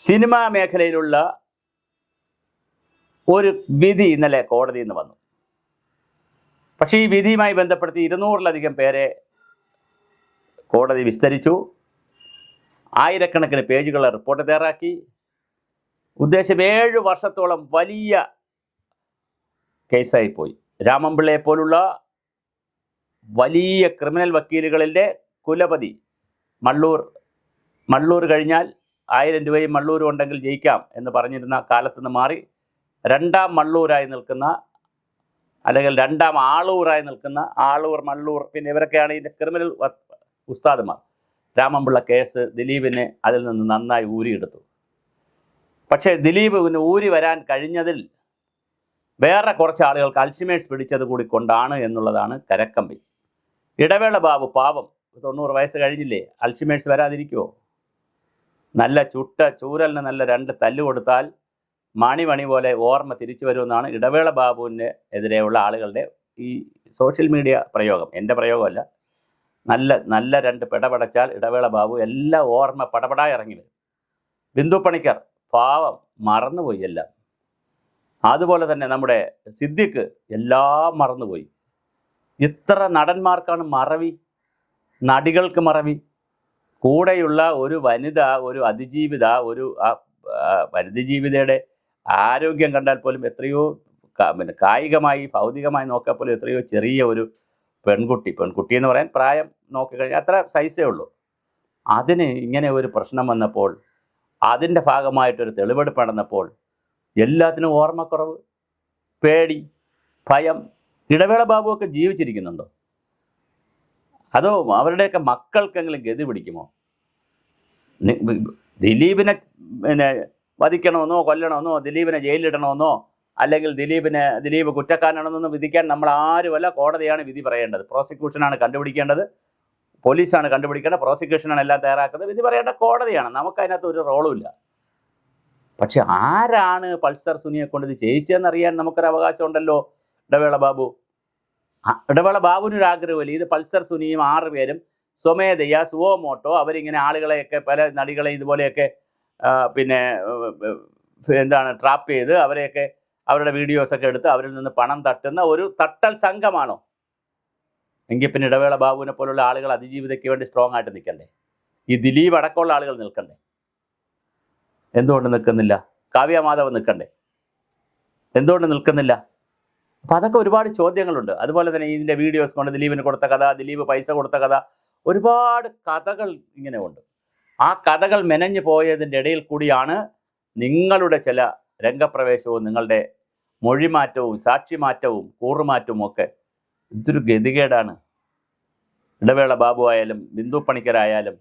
Cinema മേഖലയിലുള്ള ഒരു വിധി ഇന്നലെ കോടതിയിൽ നിന്ന് വന്നു. പക്ഷേ ഈ വിധിയുമായി ബന്ധപ്പെടുത്തി 200-ലധികം പേരെ കോടതി വിസ്തരിച്ചു. ആയിരക്കണക്കിന് പേജുകളുടെ റിപ്പോർട്ട് തയ്യാറാക്കി. ഉദ്ദേശം 7 വർഷത്തോളം വലിയ കേസായിപ്പോയി. രാമൻപിള്ളയെ പോലുള്ള വലിയ ക്രിമിനൽ വക്കീലുകളിലെ കുലപതി, മള്ളൂർ കഴിഞ്ഞാൽ 1000 രൂപയും മള്ളൂരും ഉണ്ടെങ്കിൽ ജയിക്കാം എന്ന് പറഞ്ഞിരുന്ന കാലത്ത് നിന്ന് മാറി രണ്ടാം മള്ളൂരായി നിൽക്കുന്ന, അല്ലെങ്കിൽ രണ്ടാം ആളൂറായി നിൽക്കുന്ന, മള്ളൂർ പിന്നെ ഇവരൊക്കെയാണ് ഇതിൻ്റെ ക്രിമിനൽ ഉസ്താദുമാർ. രാമൻപിള്ള കേസ് ദിലീപിനെ അതിൽ നിന്ന് നന്നായി ഊരിയെടുത്തു. പക്ഷേ ദിലീപിന് ഊരി വരാൻ കഴിഞ്ഞതിൽ വേറെ കുറച്ച് ആളുകൾക്ക് അൽഷിമേഴ്സ് പിടിച്ചത് കൂടി കൊണ്ടാണ് എന്നുള്ളതാണ് കരക്കമ്പി. ഇടവേള ബാബു പാവം, 90 വയസ്സ് കഴിഞ്ഞില്ലേ, അൽഷിമേഴ്സ് വരാതിരിക്കുമോ? നല്ല ചുട്ട ചൂരലിന് നല്ല 2 തല്ല് കൊടുത്താൽ മണി പോലെ ഓർമ്മ തിരിച്ചു വരുമെന്നാണ് ഇടവേള ബാബുവിന് എതിരെയുള്ള ആളുകളുടെ ഈ സോഷ്യൽ മീഡിയ പ്രയോഗം. എൻ്റെ പ്രയോഗമല്ല. നല്ല 2 പിടപടച്ചാൽ ഇടവേള ബാബു എല്ലാ ഓർമ്മ പടപടായി ഇറങ്ങി വരും. ബിന്ദു പണിക്കർ പാവം മറന്നുപോയി എല്ലാം. അതുപോലെ തന്നെ നമ്മുടെ സിദ്ദിഖ് എല്ലാം മറന്നുപോയി. ഇത്ര നടന്മാർക്കാണ് മറവി, നടികൾക്ക് മറവി. കൂടെയുള്ള ഒരു വനിത, ഒരു അതിജീവിത, ഒരു അതിജീവിതയുടെ ആരോഗ്യം കണ്ടാൽ പോലും എത്രയോ കായികമായി ഭൗതികമായി നോക്കാൻ പോലും എത്രയോ ചെറിയ ഒരു പെൺകുട്ടി എന്ന് പറയാൻ പ്രായം നോക്കിക്കഴിഞ്ഞാൽ അത്ര സൈസേ ഉള്ളൂ. അതിന് ഇങ്ങനെ ഒരു പ്രശ്നം വന്നപ്പോൾ, അതിൻ്റെ ഭാഗമായിട്ടൊരു തെളിവെടുപ്പ് നടന്നപ്പോൾ എല്ലാത്തിനും ഓർമ്മക്കുറവ്, പേടി, ഭയം. ഇടവേള ബാബുവൊക്കെ ജീവിച്ചിരിക്കുന്നുണ്ടോ? അതോ അവരുടെയൊക്കെ മക്കൾക്കെങ്കിലും ഗതി പിടിക്കുമോ? ദിലീപിനെ വധിക്കണമെന്നോ കൊല്ലണമെന്നോ ദിലീപിനെ ജയിലിലിടണമെന്നോ അല്ലെങ്കിൽ ദിലീപ് കുറ്റക്കാരനാണെന്നൊന്നും വിധിക്കാൻ നമ്മൾ ആരുമല്ല. കോടതിയാണ് വിധി പറയേണ്ടത്. പ്രോസിക്യൂഷനാണ് കണ്ടുപിടിക്കേണ്ടത്, പോലീസാണ് കണ്ടുപിടിക്കേണ്ടത്, പ്രോസിക്യൂഷനാണ് എല്ലാം തയ്യാറാക്കുന്നത്. വിധി പറയേണ്ട കോടതിയാണ്. നമുക്കതിനകത്ത് ഒരു റോളുമില്ല. പക്ഷെ ആരാണ് പൾസർ സുനിയെ കൊണ്ട് ഇത് ചെയ്യിച്ചതെന്നറിയാൻ നമുക്കൊരു അവകാശം ഉണ്ടല്ലോ. ഇടവേള ബാബുവിനൊരു ആഗ്രഹമില്ല. ഇത് പൾസർ സുനിയും 6 പേരും സ്വമേധയാ സുവോമോട്ടോ അവരിങ്ങനെ ആളുകളെയൊക്കെ, പല നടികളെ ഇതുപോലെയൊക്കെ ട്രാപ്പ് ചെയ്ത് അവരെയൊക്കെ അവരുടെ വീഡിയോസൊക്കെ എടുത്ത് അവരിൽ നിന്ന് പണം തട്ടുന്ന ഒരു തട്ടൽ സംഘമാണോ? എങ്കിൽ പിന്നെ ഇടവേള ബാബുവിനെ പോലുള്ള ആളുകൾ അതിജീവിതയ്ക്ക് വേണ്ടി സ്ട്രോങ് ആയിട്ട് നിൽക്കണ്ടേ? ഈ ദിലീപ് അടക്കമുള്ള ആളുകൾ നിൽക്കണ്ടേ? എന്തുകൊണ്ട് നിൽക്കുന്നില്ല? കാവ്യ മാധവ് നിൽക്കണ്ടേ? എന്തുകൊണ്ട് നിൽക്കുന്നില്ല? അപ്പോൾ അതൊക്കെ ഒരുപാട് ചോദ്യങ്ങളുണ്ട്. അതുപോലെ തന്നെ ഇതിൻ്റെ വീഡിയോസ് കൊണ്ട് ദിലീപിന് കൊടുത്ത കഥ, ദിലീപ് പൈസ കൊടുത്ത കഥ, ഒരുപാട് കഥകൾ ഇങ്ങനെ ഉണ്ട്. ആ കഥകൾ മെനഞ്ഞു പോയതിൻ്റെ ഇടയിൽ കൂടിയാണ് നിങ്ങളുടെ ചില രംഗപ്രവേശവും നിങ്ങളുടെ മൊഴിമാറ്റവും സാക്ഷിമാറ്റവും കൂറുമാറ്റവും ഒക്കെ. ഇതൊരു ഗതികേടാണ്. ഇടവേള ബാബു ആയാലും ബിന്ദു പണിക്കരായാലും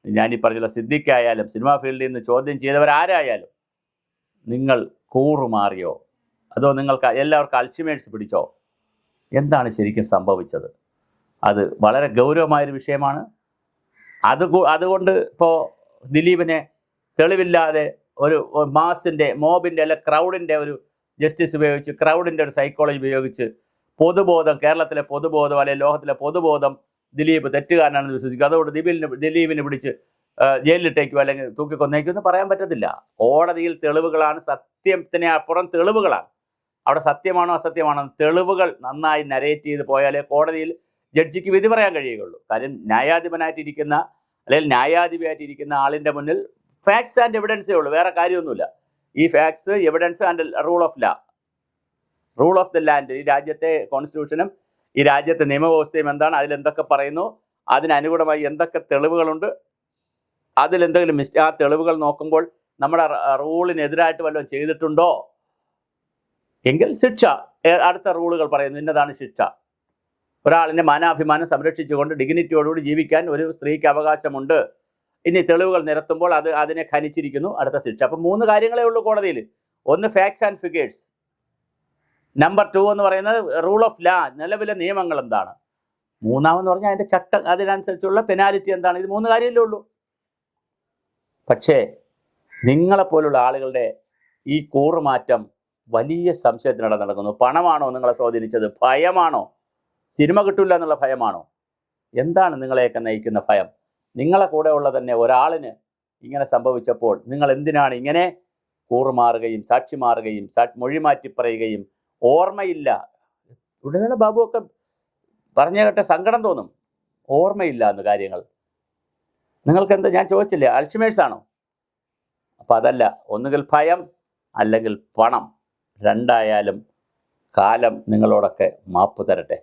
ഞാനീ പറഞ്ഞുള്ള സിദ്ദിഖായാലും സിനിമാ ഫീൽഡിൽ നിന്ന് ചോദ്യം ചെയ്തവരാരായാലും നിങ്ങൾ കൂറുമാറിയോ? അതോ നിങ്ങൾക്ക് എല്ലാവർക്കും അൽഷിമേഴ്സ് പിടിച്ചോ? എന്താണ് ശരിക്കും സംഭവിച്ചത്? അത് വളരെ ഗൗരവമായൊരു വിഷയമാണ്. അതുകൊണ്ട് ഇപ്പോൾ ദിലീപിനെ തെളിവില്ലാതെ ഒരു മോബിൻ്റെ അല്ല ക്രൗഡിൻ്റെ ഒരു ജസ്റ്റിസ് ഉപയോഗിച്ച്, ക്രൗഡിൻ്റെ ഒരു സൈക്കോളജി ഉപയോഗിച്ച് പൊതുബോധം, കേരളത്തിലെ പൊതുബോധം അല്ലെങ്കിൽ ലോകത്തിലെ പൊതുബോധം ദിലീപ് തെറ്റുകാരനാണെന്ന് വിശ്വസിക്കും. അതുകൊണ്ട് ദിലീപിനെ പിടിച്ച് ജയിലിലിട്ടേക്കോ അല്ലെങ്കിൽ തൂക്കിക്കൊന്നേക്കോ എന്ന് പറയാൻ പറ്റത്തില്ല. കോടതിയിൽ തെളിവുകളാണ്, സത്യത്തിന് അപ്പുറം തെളിവുകളാണ്. അവിടെ സത്യമാണോ അസത്യമാണോ തെളിവുകൾ നന്നായി നരേറ്റ് ചെയ്ത് പോയാലേ കോടതിയിൽ ജഡ്ജിക്ക് വിധി പറയാൻ കഴിയുകയുള്ളൂ. കാര്യം ന്യായാധിപനായിട്ടിരിക്കുന്ന അല്ലെങ്കിൽ ന്യായാധിപനായിട്ടിരിക്കുന്ന ആളിൻ്റെ മുന്നിൽ ഫാക്ട്സ് ആൻഡ് എവിഡൻസേ ഉള്ളൂ, വേറെ കാര്യമൊന്നുമില്ല. ഈ facts, evidence and rule of the land, ഈ രാജ്യത്തെ കോൺസ്റ്റിറ്റ്യൂഷനും ഈ രാജ്യത്തെ നിയമവ്യവസ്ഥയും എന്താണ്, അതിലെന്തൊക്കെ പറയുന്നു, അതിനനുകൂലമായി എന്തൊക്കെ തെളിവുകളുണ്ട്, അതിലെന്തെങ്കിലും ആ തെളിവുകൾ നോക്കുമ്പോൾ നമ്മുടെ റൂളിനെതിരായിട്ട് വല്ലതും ചെയ്തിട്ടുണ്ടോ എങ്കിൽ ശിക്ഷ, അടുത്ത റൂളുകൾ പറയുന്നു ഇന്നതാണ് ശിക്ഷ. ഒരാളിൻ്റെ മാനാഭിമാനം സംരക്ഷിച്ചുകൊണ്ട് ഡിഗ്നിറ്റിയോടുകൂടി ജീവിക്കാൻ ഒരു സ്ത്രീക്ക് അവകാശമുണ്ട്. ഇനി തെളിവുകൾ നിരത്തുമ്പോൾ അതിനെ ഖനിച്ചിരിക്കുന്നു, അടുത്ത ശിക്ഷ. അപ്പം 3 കാര്യങ്ങളേ ഉള്ളൂ കോടതിയിൽ. ഒന്ന് ഫാക്ട്സ് ആൻഡ് ഫിഗേഴ്സ്, നമ്പർ 2 എന്ന് പറയുന്നത് റൂൾ ഓഫ് ലാ, നിലവിലെ നിയമങ്ങൾ എന്താണ്, മൂന്നാമെന്ന് പറഞ്ഞാൽ അതിൻ്റെ ചട്ടം, അതിനനുസരിച്ചുള്ള പെനാലിറ്റി എന്താണ്. ഇത് 3 കാര്യമല്ലേ ഉള്ളൂ. പക്ഷേ നിങ്ങളെപ്പോലുള്ള ആളുകളുടെ ഈ കൂറുമാറ്റം വലിയ സംശയത്തിനിടെ നടക്കുന്നു. പണമാണോ നിങ്ങളെ സ്വാധീനിച്ചത്? ഭയമാണോ? സിനിമ കിട്ടില്ല എന്നുള്ള ഭയമാണോ? എന്താണ് നിങ്ങളെയൊക്കെ നയിക്കുന്ന ഭയം? നിങ്ങളെ കൂടെ ഉള്ള തന്നെ ഒരാളിന് ഇങ്ങനെ സംഭവിച്ചപ്പോൾ നിങ്ങൾ എന്തിനാണ് ഇങ്ങനെ കൂറുമാറുകയും സാക്ഷി മാറുകയും മൊഴി മാറ്റി പറയുകയും ഓർമ്മയില്ല. ഇടവേള ബാബുവൊക്കെ പറഞ്ഞു കേട്ട സങ്കടം തോന്നും. ഓർമ്മയില്ല എന്ന് കാര്യങ്ങൾ. നിങ്ങൾക്ക് എന്താ, ഞാൻ ചോദിച്ചില്ലേ, അൾഷിമേഴ്സ് ആണോ? അപ്പം അതല്ല, ഒന്നുകിൽ ഭയം അല്ലെങ്കിൽ പണം. രണ്ടായാലും കാലം നിങ്ങളോടൊക്കെ മാപ്പ് തരട്ടെ.